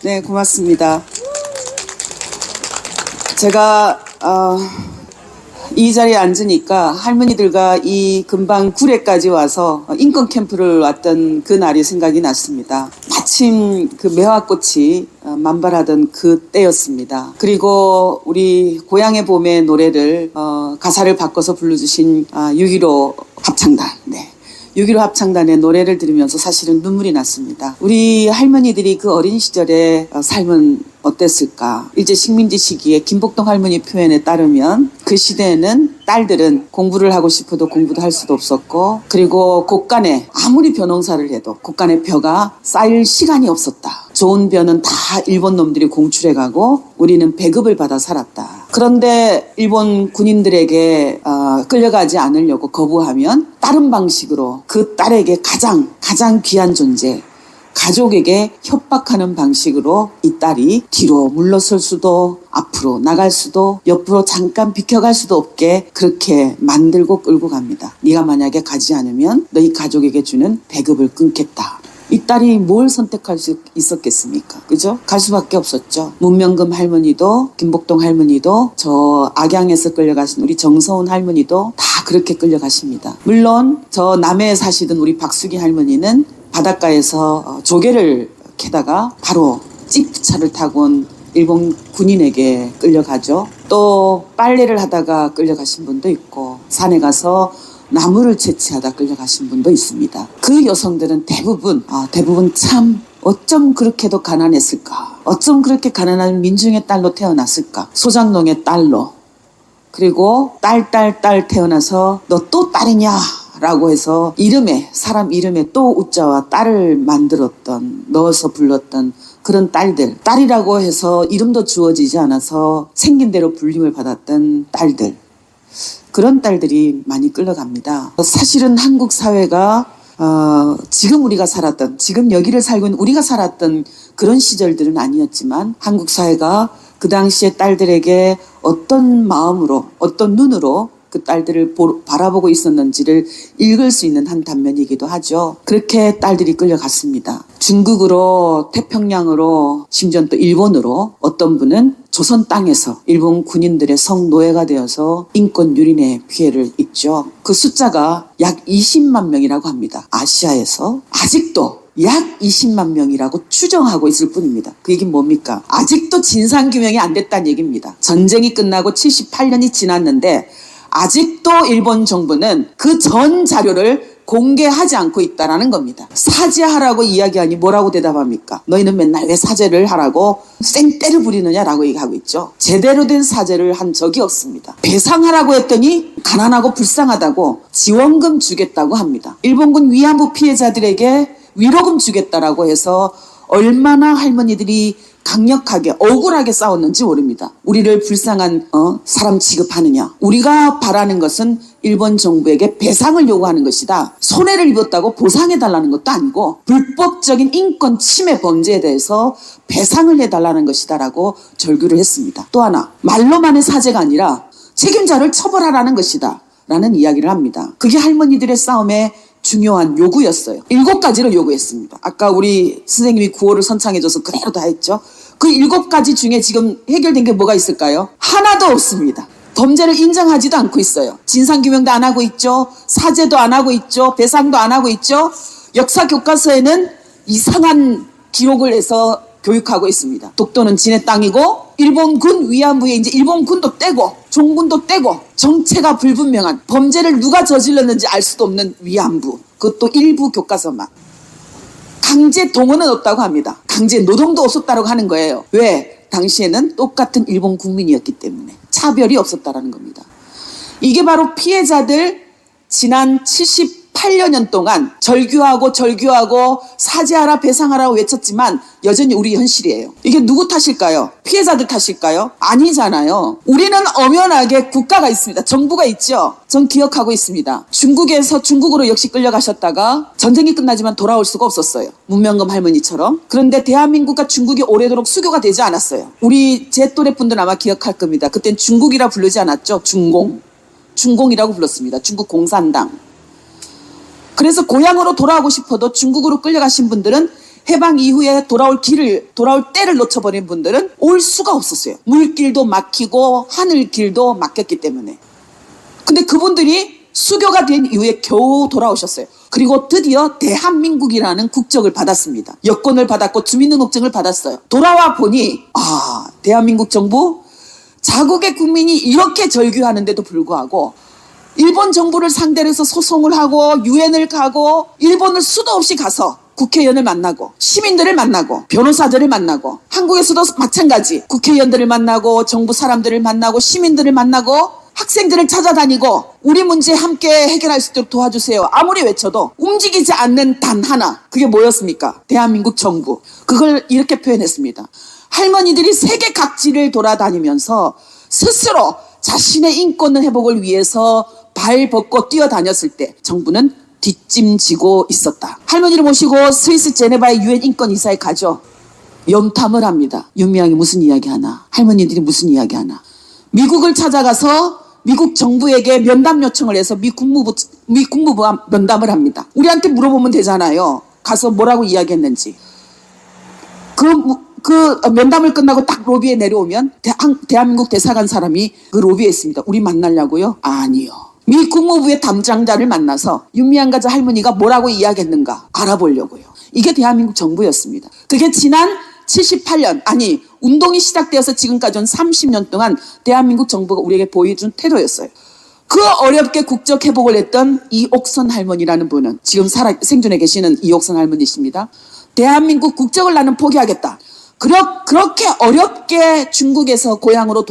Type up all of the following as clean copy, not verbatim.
네, 고맙습니다. 제가 이 자리에 앉으니까 할머니들과 이 금방 구례까지 와서 인권 캠프를 왔던 그 날이 생각이 났습니다. 마침 그 매화꽃이 만발하던 그 때였습니다. 그리고 우리 고향의 봄의 노래를 가사를 바꿔서 불러주신 6.15 합창단, 6.15 합창단의 노래를 들으면서 사실은 눈물이 났습니다. 우리 할머니들이 그 어린 시절의 삶은 어땠을까? 일제 식민지 시기에 김복동 할머니 표현에 따르면 그 시대에는 딸들은 공부를 하고 싶어도 공부도 할 수도 없었고, 그리고 곳간에 아무리 벼농사를 해도 곳간에 벼가 쌓일 시간이 없었다. 좋은 벼는 다 일본 놈들이 공출해가고 우리는 배급을 받아 살았다. 그런데 일본 군인들에게 끌려가지 않으려고 거부하면 다른 방식으로 그 딸에게 가장 귀한 존재, 가족에게 협박하는 방식으로 이 딸이 뒤로 물러설 수도 앞으로 나갈 수도 옆으로 잠깐 비켜갈 수도 없게 그렇게 만들고 끌고 갑니다. 네가 만약에 가지 않으면 너희 가족에게 주는 배급을 끊겠다. 이 딸이 뭘 선택할 수 있었겠습니까? 그죠? 갈 수밖에 없었죠. 문명금 할머니도 김복동 할머니도 저 악양에서 끌려가신 우리 정서운 할머니도 다 그렇게 끌려가십니다. 물론 저 남해에 사시던 우리 박수기 할머니는 바닷가에서 조개를 캐다가 바로 찌프차를 타고 온 일본 군인에게 끌려가죠. 또 빨래를 하다가 끌려가신 분도 있고 산에 가서 나무를 채취하다 끌려가신 분도 있습니다. 그 여성들은 대부분 참 어쩜 그렇게도 가난했을까? 어쩜 그렇게 가난한 민중의 딸로 태어났을까? 소장농의 딸로. 그리고 딸 태어나서 너 또 딸이냐? 라고 해서 사람 이름에 또 우자와 딸을 만들었던, 넣어서 불렀던 그런 딸들. 딸이라고 해서 이름도 주어지지 않아서 생긴 대로 불림을 받았던 딸들. 그런 딸들이 많이 끌려갑니다. 사실은 한국 사회가 지금 우리가 살았던, 지금 여기를 살고 있는 우리가 살았던 그런 시절들은 아니었지만 한국 사회가 그 당시에 딸들에게 어떤 마음으로, 어떤 눈으로 그 딸들을 바라보고 있었는지를 읽을 수 있는 한 단면이기도 하죠. 그렇게 딸들이 끌려갔습니다. 중국으로, 태평양으로, 심지어 또 일본으로 어떤 분은 조선 땅에서 일본 군인들의 성노예가 되어서 인권 유린의 피해를 입죠. 그 숫자가 약 20만 명이라고 합니다. 아시아에서 아직도 약 20만 명이라고 추정하고 있을 뿐입니다. 그 얘기는 뭡니까? 아직도 진상규명이 안 됐다는 얘기입니다. 전쟁이 끝나고 78년이 지났는데 아직도 일본 정부는 그 전 자료를 공개하지 않고 있다는 겁니다. 사죄하라고 이야기하니 뭐라고 대답합니까? 너희는 맨날 왜 사죄를 하라고 생떼를 부리느냐라고 얘기하고 있죠. 제대로 된 사죄를 한 적이 없습니다. 배상하라고 했더니 가난하고 불쌍하다고 지원금 주겠다고 합니다. 일본군 위안부 피해자들에게 위로금 주겠다라고 해서 얼마나 할머니들이 강력하게 억울하게 싸웠는지 모릅니다. 우리를 불쌍한 사람 취급하느냐. 우리가 바라는 것은 일본 정부에게 배상을 요구하는 것이다. 손해를 입었다고 보상해달라는 것도 아니고 불법적인 인권 침해 범죄에 대해서 배상을 해달라는 것이다 라고 절규를 했습니다. 또 하나, 말로만의 사죄가 아니라 책임자를 처벌하라는 것이다 라는 이야기를 합니다. 그게 할머니들의 싸움의 중요한 요구였어요. 7가지를 요구했습니다. 아까 우리 선생님이 구호를 선창해줘서 그대로 다 했죠. 그 7가지 중에 지금 해결된 게 뭐가 있을까요? 하나도 없습니다. 범죄를 인정하지도 않고 있어요. 진상규명도 안 하고 있죠. 사죄도 안 하고 있죠. 배상도 안 하고 있죠. 역사 교과서에는 이상한 기록을 해서 교육하고 있습니다. 독도는 진해 땅이고 일본군 위안부에 이제 일본군도 떼고 종군도 떼고 정체가 불분명한 범죄를 누가 저질렀는지 알 수도 없는 위안부. 그것도 일부 교과서만. 강제 동원은 없다고 합니다. 강제 노동도 없었다고 하는 거예요. 왜? 당시에는 똑같은 일본 국민이었기 때문에 차별이 없었다라는 겁니다. 이게 바로 피해자들 지난 78여 년 동안 절규하고 사죄하라 배상하라고 외쳤지만 여전히 우리 현실이에요. 이게 누구 탓일까요? 피해자들 탓일까요? 아니잖아요. 우리는 엄연하게 국가가 있습니다. 정부가 있죠. 전 기억하고 있습니다. 중국에서 중국으로 역시 끌려가셨다가 전쟁이 끝나지만 돌아올 수가 없었어요. 문명금 할머니처럼. 그런데 대한민국과 중국이 오래도록 수교가 되지 않았어요. 우리 제 또래 분들 아마 기억할 겁니다. 그땐 중국이라 부르지 않았죠. 중공이라고 불렀습니다. 중국 공산당. 그래서 고향으로 돌아가고 싶어도 중국으로 끌려가신 분들은 해방 이후에 돌아올 때를 놓쳐버린 분들은 올 수가 없었어요. 물길도 막히고 하늘길도 막혔기 때문에. 근데 그분들이 수교가 된 이후에 겨우 돌아오셨어요. 그리고 드디어 대한민국이라는 국적을 받았습니다. 여권을 받았고 주민등록증을 받았어요. 돌아와 보니 대한민국 정부 자국의 국민이 이렇게 절규하는데도 불구하고 일본 정부를 상대로 해서 소송을 하고 유엔을 가고 일본을 수도 없이 가서 국회의원을 만나고 시민들을 만나고 변호사들을 만나고 한국에서도 마찬가지 국회의원들을 만나고 정부 사람들을 만나고 시민들을 만나고 학생들을 찾아다니고 우리 문제 함께 해결할 수 있도록 도와주세요. 아무리 외쳐도 움직이지 않는 단 하나, 그게 뭐였습니까? 대한민국 정부. 그걸 이렇게 표현했습니다. 할머니들이 세계 각지를 돌아다니면서 스스로 자신의 인권 회복을 위해서 발 벗고 뛰어다녔을 때 정부는 뒷짐지고 있었다. 할머니를 모시고 스위스 제네바의 유엔 인권이사에 가죠. 염탐을 합니다. 윤미향이 무슨 이야기 하나, 할머니들이 무슨 이야기 하나. 미국을 찾아가서 미국 정부에게 면담 요청을 해서 미 국무부와 면담을 합니다. 우리한테 물어보면 되잖아요. 가서 뭐라고 이야기했는지. 그 면담을 끝나고 딱 로비에 내려오면 대한민국 대사관 사람이 그 로비에 있습니다. 우리 만나려고요? 아니요. 미 국무부의 담당자를 만나서 윤미향 가자 할머니가 뭐라고 이야기했는가 알아보려고요. 이게 대한민국 정부였습니다. 그게 지난 78년, 운동이 시작되어서 지금까지 온 30년 동안 대한민국 정부가 우리에게 보여준 태도였어요. 그 어렵게 국적 회복을 했던 이옥선 할머니라는 분은 지금 생존해 계시는 이옥선 할머니십니다. 대한민국 국적을 나는 포기하겠다. 그렇게 어렵게 중국에서 고향으로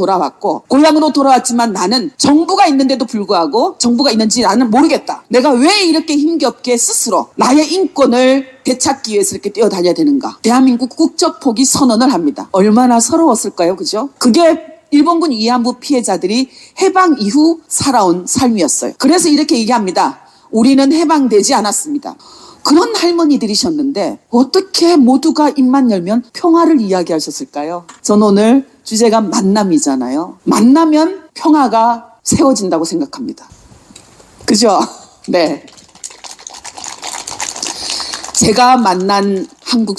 돌아왔지만 나는 정부가 있는데도 불구하고 정부가 있는지 나는 모르겠다. 내가 왜 이렇게 힘겹게 스스로 나의 인권을 되찾기 위해서 이렇게 뛰어다녀야 되는가. 대한민국 국적 포기 선언을 합니다. 얼마나 서러웠을까요? 그죠? 그게 일본군 위안부 피해자들이 해방 이후 살아온 삶이었어요. 그래서 이렇게 얘기합니다. 우리는 해방되지 않았습니다. 그런 할머니들이셨는데 어떻게 모두가 입만 열면 평화를 이야기하셨을까요? 전 오늘 주제가 만남이잖아요. 만나면 평화가 세워진다고 생각합니다. 그죠? 네. 제가 만난 한국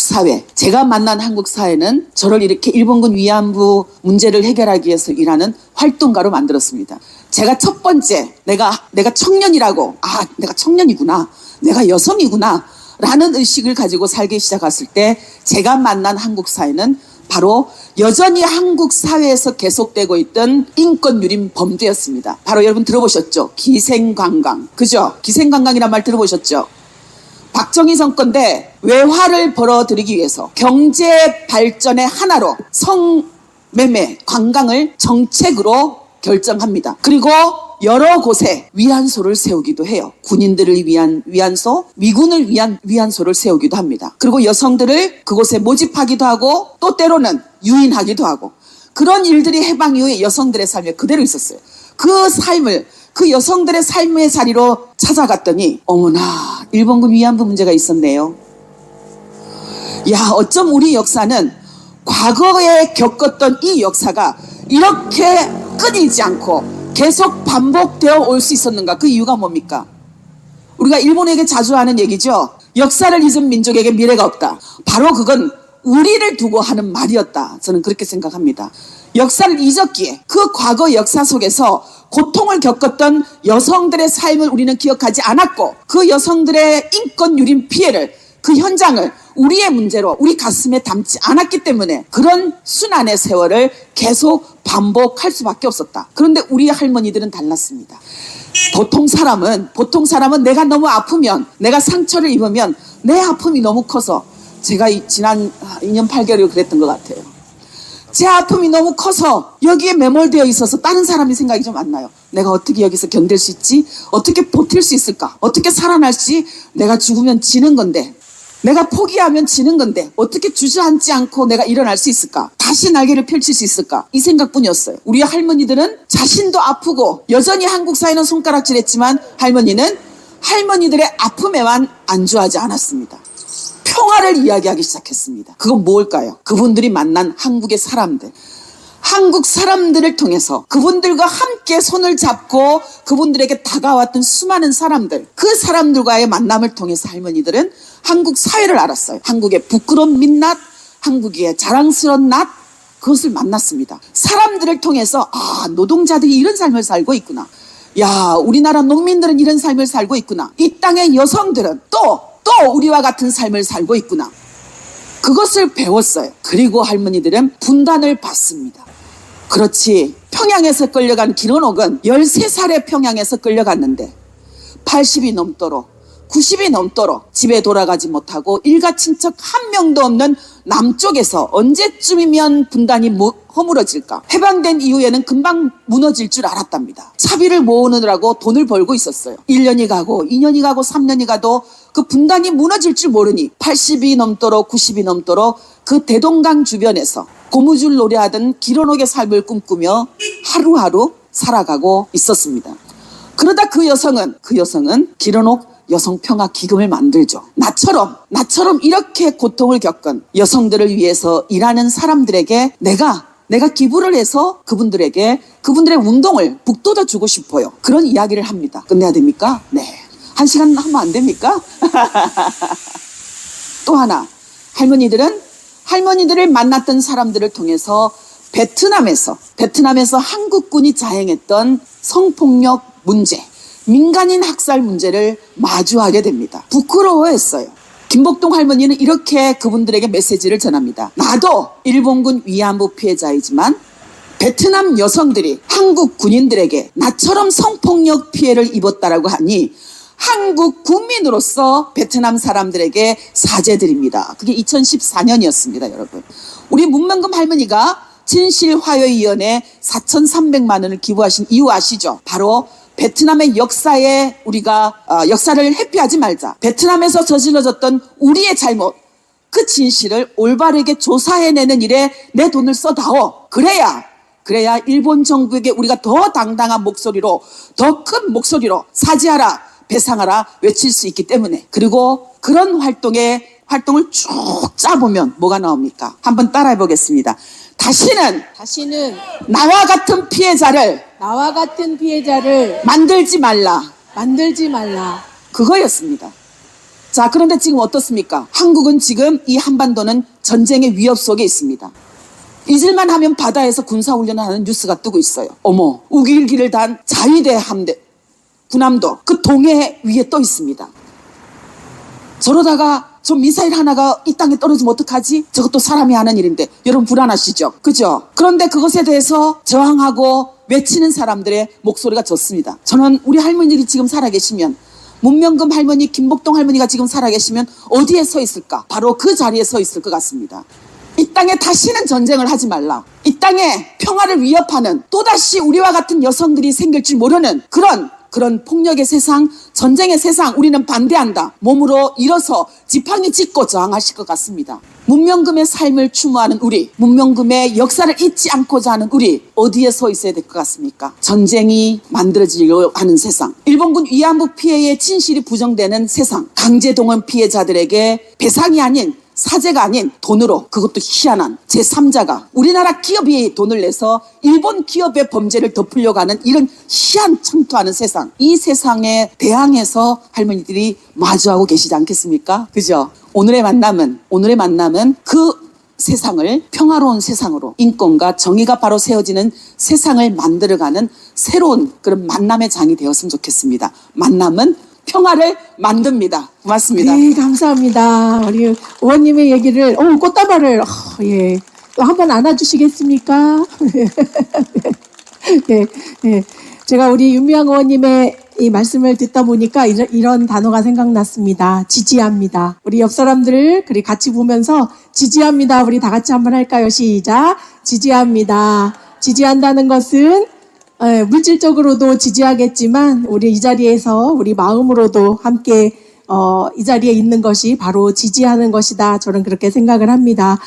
사회는 저를 이렇게 일본군 위안부 문제를 해결하기 위해서 일하는 활동가로 만들었습니다. 제가 첫 번째 내가 청년이라고 내가 청년이구나. 내가 여성이구나 라는 의식을 가지고 살기 시작했을 때 제가 만난 한국 사회는 바로 여전히 한국 사회에서 계속되고 있던 인권 유린 범죄였습니다. 바로 여러분 들어보셨죠? 기생관광. 그죠? 기생관광이란 말 들어보셨죠? 박정희 정권 때 외화를 벌어들이기 위해서 경제 발전의 하나로 성매매, 관광을 정책으로 결정합니다. 그리고 여러 곳에 위안소를 세우기도 해요. 군인들을 위한 위안소, 미군을 위한 위안소를 세우기도 합니다. 그리고 여성들을 그곳에 모집하기도 하고 또 때로는 유인하기도 하고 그런 일들이 해방 이후에 여성들의 삶에 그대로 있었어요. 그 여성들의 삶의 자리로 찾아갔더니 어머나 일본군 위안부 문제가 있었네요. 어쩜 우리 역사는 과거에 겪었던 이 역사가 이렇게 끊이지 않고 계속 반복되어 올 수 있었는가? 그 이유가 뭡니까? 우리가 일본에게 자주 하는 얘기죠. 역사를 잊은 민족에게 미래가 없다. 바로 그건 우리를 두고 하는 말이었다. 저는 그렇게 생각합니다. 역사를 잊었기에 그 과거 역사 속에서 고통을 겪었던 여성들의 삶을 우리는 기억하지 않았고 그 여성들의 인권 유린 피해를 그 현장을 우리의 문제로 우리 가슴에 담지 않았기 때문에 그런 순환의 세월을 계속 반복할 수밖에 없었다. 그런데 우리 할머니들은 달랐습니다. 보통 사람은 내가 너무 아프면 내가 상처를 입으면 내 아픔이 너무 커서 제가 지난 2년 8개월을 그랬던 것 같아요. 제 아픔이 너무 커서 여기에 매몰되어 있어서 다른 사람이 생각이 좀 안 나요. 내가 어떻게 여기서 견딜 수 있지? 어떻게 버틸 수 있을까? 어떻게 살아날지? 내가 죽으면 지는 건데 내가 포기하면 지는 건데 어떻게 주저앉지 않고 내가 일어날 수 있을까? 다시 날개를 펼칠 수 있을까? 이 생각뿐이었어요. 우리 할머니들은 자신도 아프고 여전히 한국 사회는 손가락질했지만 할머니는 할머니들의 아픔에만 안주하지 않았습니다. 평화를 이야기하기 시작했습니다. 그건 뭘까요? 그분들이 만난 한국의 사람들. 한국 사람들을 통해서 그분들과 함께 손을 잡고 그분들에게 다가왔던 수많은 사람들, 그 사람들과의 만남을 통해서 할머니들은 한국 사회를 알았어요. 한국의 부끄러운 민낯, 한국의 자랑스러운 낯, 그것을 만났습니다. 사람들을 통해서 노동자들이 이런 삶을 살고 있구나. 야, 우리나라 농민들은 이런 삶을 살고 있구나. 이 땅의 여성들은 또 우리와 같은 삶을 살고 있구나. 그것을 배웠어요. 그리고 할머니들은 분단을 받습니다. 그렇지, 평양에서 끌려간 길원옥은 13살에 평양에서 끌려갔는데 80이 넘도록 90이 넘도록 집에 돌아가지 못하고 일가 친척 한 명도 없는 남쪽에서 언제쯤이면 분단이 허물어질까? 해방된 이후에는 금방 무너질 줄 알았답니다. 차비를 모으느라고 돈을 벌고 있었어요. 1년이 가고 2년이 가고 3년이 가도 그 분단이 무너질 줄 모르니 80이 넘도록 90이 넘도록 그 대동강 주변에서 고무줄 노래하던 길원옥의 삶을 꿈꾸며 하루하루 살아가고 있었습니다. 그러다 그 여성은 길원옥 여성평화기금을 만들죠. 나처럼 이렇게 고통을 겪은 여성들을 위해서 일하는 사람들에게 내가 기부를 해서 그분들의 운동을 북돋아 주고 싶어요. 그런 이야기를 합니다. 끝내야 됩니까? 네. 1시간 하면 안 됩니까? 또 하나, 할머니들을 만났던 사람들을 통해서 베트남에서 한국군이 자행했던 성폭력 문제, 민간인 학살 문제를 마주하게 됩니다. 부끄러워했어요. 김복동 할머니는 이렇게 그분들에게 메시지를 전합니다. 나도 일본군 위안부 피해자이지만 베트남 여성들이 한국 군인들에게 나처럼 성폭력 피해를 입었다라고 하니 한국 국민으로서 베트남 사람들에게 사죄드립니다. 그게 2014년이었습니다, 여러분. 우리 문명금 할머니가 진실화요위원회 4,300만 원을 기부하신 이유 아시죠? 바로 베트남의 역사에 우리가 역사를 회피하지 말자. 베트남에서 저질러졌던 우리의 잘못, 그 진실을 올바르게 조사해내는 일에 내 돈을 써다오. 그래야 일본 정부에게 우리가 더 당당한 목소리로, 더 큰 목소리로 사죄하라, 배상하라 외칠 수 있기 때문에. 그리고 그런 활동을 쭉 짜보면 뭐가 나옵니까? 한번 따라해 보겠습니다. 다시는 나와 같은 피해자를 만들지 말라. 그거였습니다. 자, 그런데 지금 어떻습니까? 한국은 지금 이 한반도는 전쟁의 위협 속에 있습니다. 잊을만 하면 바다에서 군사훈련을 하는 뉴스가 뜨고 있어요. 어머, 우길기를 단 자위대 함대 군함도 그 동해 위에 떠 있습니다. 저러다가 저 미사일 하나가 이 땅에 떨어지면 어떡하지? 저것도 사람이 하는 일인데 여러분 불안하시죠? 그죠? 그런데 그것에 대해서 저항하고 외치는 사람들의 목소리가 졌습니다. 저는 우리 할머니들이 지금 살아계시면, 문명금 할머니, 김복동 할머니가 지금 살아계시면 어디에 서 있을까? 바로 그 자리에 서 있을 것 같습니다. 이 땅에 다시는 전쟁을 하지 말라. 이 땅에 평화를 위협하는, 또다시 우리와 같은 여성들이 생길 줄 모르는 그런 폭력의 세상, 전쟁의 세상, 우리는 반대한다. 몸으로 일어서 지팡이 짚고 저항하실 것 같습니다. 문명금의 삶을 추모하는 우리, 문명금의 역사를 잊지 않고자 하는 우리, 어디에 서 있어야 될 것 같습니까? 전쟁이 만들어지려고 하는 세상, 일본군 위안부 피해의 진실이 부정되는 세상, 강제동원 피해자들에게 배상이 아닌, 사죄가 아닌 돈으로, 그것도 희한한 제3자가 우리나라 기업이 돈을 내서 일본 기업의 범죄를 덮으려고 하는 이런 희한 청토하는 세상, 이 세상에 대항해서 할머니들이 마주하고 계시지 않겠습니까? 그죠? 오늘의 만남은 그 세상을 평화로운 세상으로, 인권과 정의가 바로 세워지는 세상을 만들어가는 새로운 그런 만남의 장이 되었으면 좋겠습니다. 만남은 평화를 만듭니다. 고맙습니다. 네, 감사합니다. 우리 의원님의 얘기를, 꽃다발을, 또 한번 안아주시겠습니까? 네. 제가 우리 윤미향 의원님의 이 말씀을 듣다 보니까 이런 단어가 생각났습니다. 지지합니다. 우리 옆 사람들을 그리 같이 보면서 지지합니다. 우리 다 같이 한번 할까요? 시작. 지지합니다. 지지한다는 것은 물질적으로도 지지하겠지만 우리 이 자리에서 우리 마음으로도 함께 이 자리에 있는 것이 바로 지지하는 것이다. 저는 그렇게 생각을 합니다.